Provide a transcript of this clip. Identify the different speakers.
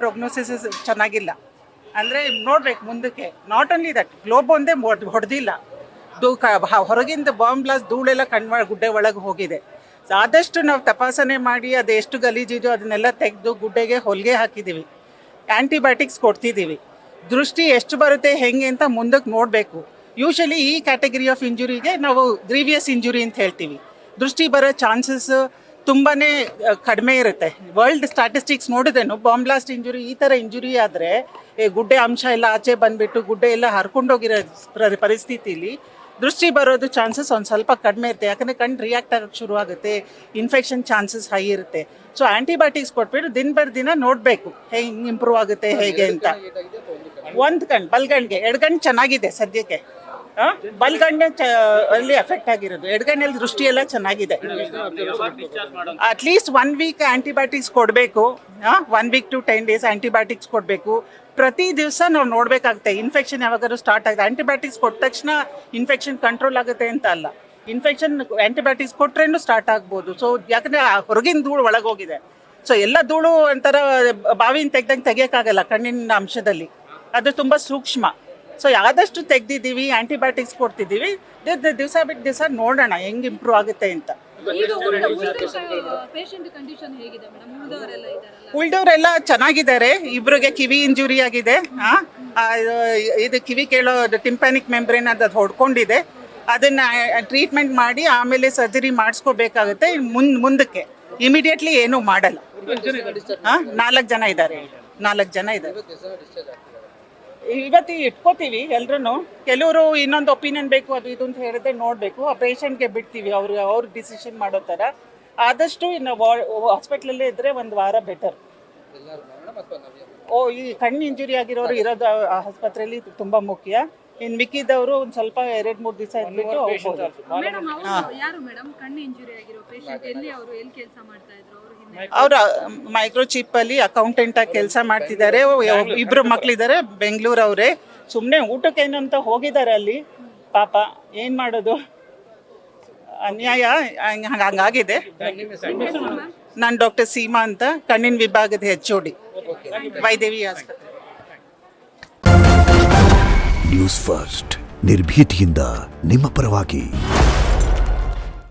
Speaker 1: ಪ್ರೊಗ್ನೋಸಿಸ್ ಚೆನ್ನಾಗಿಲ್ಲ ಅಂದರೆ ನೋಡ್ಬೇಕು ಮುಂದಕ್ಕೆ. ನಾಟ್ ಓನ್ಲಿ ದಟ್, ಗ್ಲೋಬ್ ಒಂದೇ ಹೊಡೆದಿಲ್ಲ, ಹೊರಗಿಂದ ಬಾಂಬ್ ಬ್ಲಾಸ್ಟ್ ಧೂಳೆಲ್ಲ ಗುಡ್ಡೆ ಒಳಗೆ ಹೋಗಿದೆ. ಆದಷ್ಟು ನಾವು ತಪಾಸಣೆ ಮಾಡಿ ಅದು ಎಷ್ಟು ಗಲೀಜಿದೆಯೋ ಅದನ್ನೆಲ್ಲ ತೆಗೆದು ಗುಡ್ಡೆಗೆ ಹೊಲಿಗೆ ಹಾಕಿದ್ದೀವಿ, ಆ್ಯಂಟಿಬಯೋಟಿಕ್ಸ್ ಕೊಡ್ತಿದ್ದೀವಿ. ದೃಷ್ಟಿ ಎಷ್ಟು ಬರುತ್ತೆ ಹೆಂಗೆ ಅಂತ ಮುಂದಕ್ಕೆ ನೋಡಬೇಕು. ಯೂಶಲಿ ಈ ಕ್ಯಾಟಗರಿ ಆಫ್ ಇಂಜುರಿಗೆ ನಾವು ಗ್ರೀವಿಯಸ್ ಇಂಜುರಿ ಅಂತ ಹೇಳ್ತೀವಿ. ದೃಷ್ಟಿ ಬರೋ ಚಾನ್ಸಸ್ ತುಂಬಾ ಕಡಿಮೆ ಇರುತ್ತೆ. ವರ್ಲ್ಡ್ ಸ್ಟ್ಯಾಟಿಸ್ಟಿಕ್ಸ್ ನೋಡಿದೇನು, ಬಾಂಬ್ ಬ್ಲಾಸ್ಟ್ ಇಂಜುರಿ ಈ ಥರ ಇಂಜುರಿ ಆದರೆ ಗುಡ್ಡೆ ಅಂಶ ಎಲ್ಲ ಆಚೆ ಬಂದುಬಿಟ್ಟು ಗುಡ್ಡೆ ಎಲ್ಲ ಹರ್ಕೊಂಡೋಗಿರೋ ಪರಿಸ್ಥಿತಿಲಿ ದೃಷ್ಟಿ ಬರೋದು ಚಾನ್ಸಸ್ ಒಂದು ಸ್ವಲ್ಪ ಕಡಿಮೆ ಇರುತ್ತೆ. ಯಾಕಂದರೆ ಕಣ್ಣು ರಿಯಾಕ್ಟ್ ಆಗೋಕ್ಕೆ ಶುರು ಆಗುತ್ತೆ, ಇನ್ಫೆಕ್ಷನ್ ಚಾನ್ಸಸ್ ಹೈ ಇರುತ್ತೆ. ಸೊ ಆ್ಯಂಟಿಬಯೋಟಿಕ್ಸ್ ಕೊಟ್ಬಿಟ್ಟು ದಿನ ನೋಡಬೇಕು ಹೆಂಗೆ ಇಂಪ್ರೂವ್ ಆಗುತ್ತೆ ಹೇಗೆ ಅಂತ. ಒಂದು ಕಣ್ಣು ಬಲ್ಗಣ್ಣಿಗೆ, ಎಡಗಣ್ಣು ಚೆನ್ನಾಗಿದೆ ಸದ್ಯಕ್ಕೆ, ಬಲ್ಗಣ್ಣು ಅಲ್ಲಿ ಎಫೆಕ್ಟ್ ಆಗಿರೋದು, ಎಡಗಣ್ಣಲ್ಲಿ ದೃಷ್ಟಿ ಎಲ್ಲ ಚೆನ್ನಾಗಿದೆ. ಅಟ್ಲೀಸ್ಟ್ 1 ವೀಕ್ ಆ್ಯಂಟಿಬಯೋಟಿಕ್ಸ್ ಕೊಡಬೇಕು, 1 ವೀಕ್ to 10 days ಆ್ಯಂಟಿಬಯೋಟಿಕ್ಸ್ ಕೊಡಬೇಕು. ಪ್ರತಿ ದಿವಸ ನಾವು ನೋಡಬೇಕಾಗುತ್ತೆ ಇನ್ಫೆಕ್ಷನ್ ಯಾವಾಗಾದ್ರೂ ಸ್ಟಾರ್ಟ್ ಆಗಿದೆ. ಆ್ಯಂಟಿಬಯೋಟಿಕ್ಸ್ ಕೊಟ್ಟ ತಕ್ಷಣ ಇನ್ಫೆಕ್ಷನ್ ಕಂಟ್ರೋಲ್ ಆಗುತ್ತೆ ಅಂತ ಅಲ್ಲ, ಇನ್ಫೆಕ್ಷನ್ ಆ್ಯಂಟಿಬಯೋಟಿಕ್ಸ್ ಕೊಟ್ರೇನು ಸ್ಟಾರ್ಟ್ ಆಗ್ಬೋದು. ಸೊ ಯಾಕಂದರೆ ಹೊರಗಿನ ಧೂಳು ಒಳಗೆ ಹೋಗಿದೆ. ಸೊ ಎಲ್ಲ ಧೂಳು ಒಂಥರ ಬಾವಿನ ತೆಗಿಯೋಕ್ಕಾಗಲ್ಲ ಕಣ್ಣಿನ ಅಂಶದಲ್ಲಿ, ಅದು ತುಂಬ ಸೂಕ್ಷ್ಮ. ಸೊ ಆದಷ್ಟು ತೆಗ್ದಿದ್ದೀವಿ, ಆ್ಯಂಟಿಬಯೋಟಿಕ್ಸ್ ಕೊಡ್ತಿದ್ದೀವಿ. ದಿವಸ ಬಿಟ್ಟು ದಿವಸ ನೋಡೋಣ ಹೆಂಗೆ ಇಂಪ್ರೂವ್ ಆಗುತ್ತೆ ಅಂತ. ಉಳಿದವರೆಲ್ಲ ಚೆನ್ನಾಗಿದ್ದಾರೆ. ಇಬ್ಬರಿಗೆ ಕಿವಿ ಇಂಜುರಿ ಆಗಿದೆ, ಇದು ಕಿವಿ ಕೇಳೋ ಟಿಂಪ್ಯಾನಿಕ್ ಮೆಂಬ್ರೇನ್ ಅದು ಹೊಡ್ಕೊಂಡಿದೆ. ಅದನ್ನು ಟ್ರೀಟ್ಮೆಂಟ್ ಮಾಡಿ ಆಮೇಲೆ ಸರ್ಜರಿ ಮಾಡಿಸ್ಕೋಬೇಕಾಗುತ್ತೆ. ಮುಂದಕ್ಕೆ ಇಮಿಡಿಯೇಟ್ಲಿ ಏನೂ ಮಾಡಲ್ಲ. 4 ಜನ ಇದ್ದಾರೆ. ಇವತ್ತು ಇಟ್ಕೋತೀವಿ ಎಲ್ರೂ. ಕೆಲವರು ಇನ್ನೊಂದು ಒಪಿನಿಯನ್ ಬೇಕು ಅದು ಇದು ಅಂತ ಹೇಳಿದ್ರೆ ನೋಡಬೇಕು, ಆ ಪೇಷಂಟ್ಗೆ ಬಿಡ್ತೀವಿ, ಅವ್ರ ಡಿಸಿಷನ್ ಮಾಡೋ ಥರ. ಆದಷ್ಟು ಇನ್ನು ಹಾಸ್ಪಿಟ್ಲಲ್ಲೇ ಇದ್ದರೆ 1 ವಾರ ಬೆಟರ್. ಈ ಕಣ್ಣು ಇಂಜುರಿ ಆಗಿರೋರು ಇರೋದು ಆಸ್ಪತ್ರೆಯಲ್ಲಿ ತುಂಬ ಮುಖ್ಯ. ಇನ್ನು ಮಿಕ್ಕಿದವರು ಒಂದು ಸ್ವಲ್ಪ 2-3 ದಿವಸ ಇದ್ಬಿಟ್ಟು ಹೋಗ್ಬೋದು. ಅವರು ಮೈಕ್ರೋಚಿಪ್ಪಲ್ಲಿ ಅಕೌಂಟೆಂಟಾಗಿ ಕೆಲಸ ಮಾಡ್ತಿದ್ದಾರೆ. 2 ಮಕ್ಕಳಿದ್ದಾರೆ, ಬೆಂಗಳೂರವರೇ. ಸುಮ್ಮನೆ ಊಟಕ್ಕೇನು ಅಂತ ಹೋಗಿದ್ದಾರೆ ಅಲ್ಲಿ. ಪಾಪ ಏನು ಮಾಡೋದು, ಅನ್ಯಾಯ ಹಂಗಾಗಿದೆ. ನಾನು ಡಾಕ್ಟರ್ ಸೀಮಾ ಅಂತ, ಕಣ್ಣಿನ ವಿಭಾಗದ HOD ವೈದೇವಿ ಆಸ್ಪತ್ರೆ.
Speaker 2: ನ್ಯೂಸ್ ಫಸ್ಟ್, ನಿರ್ಭೀತಿಯಿಂದ ನಿಮ್ಮ ಪರವಾಗಿ.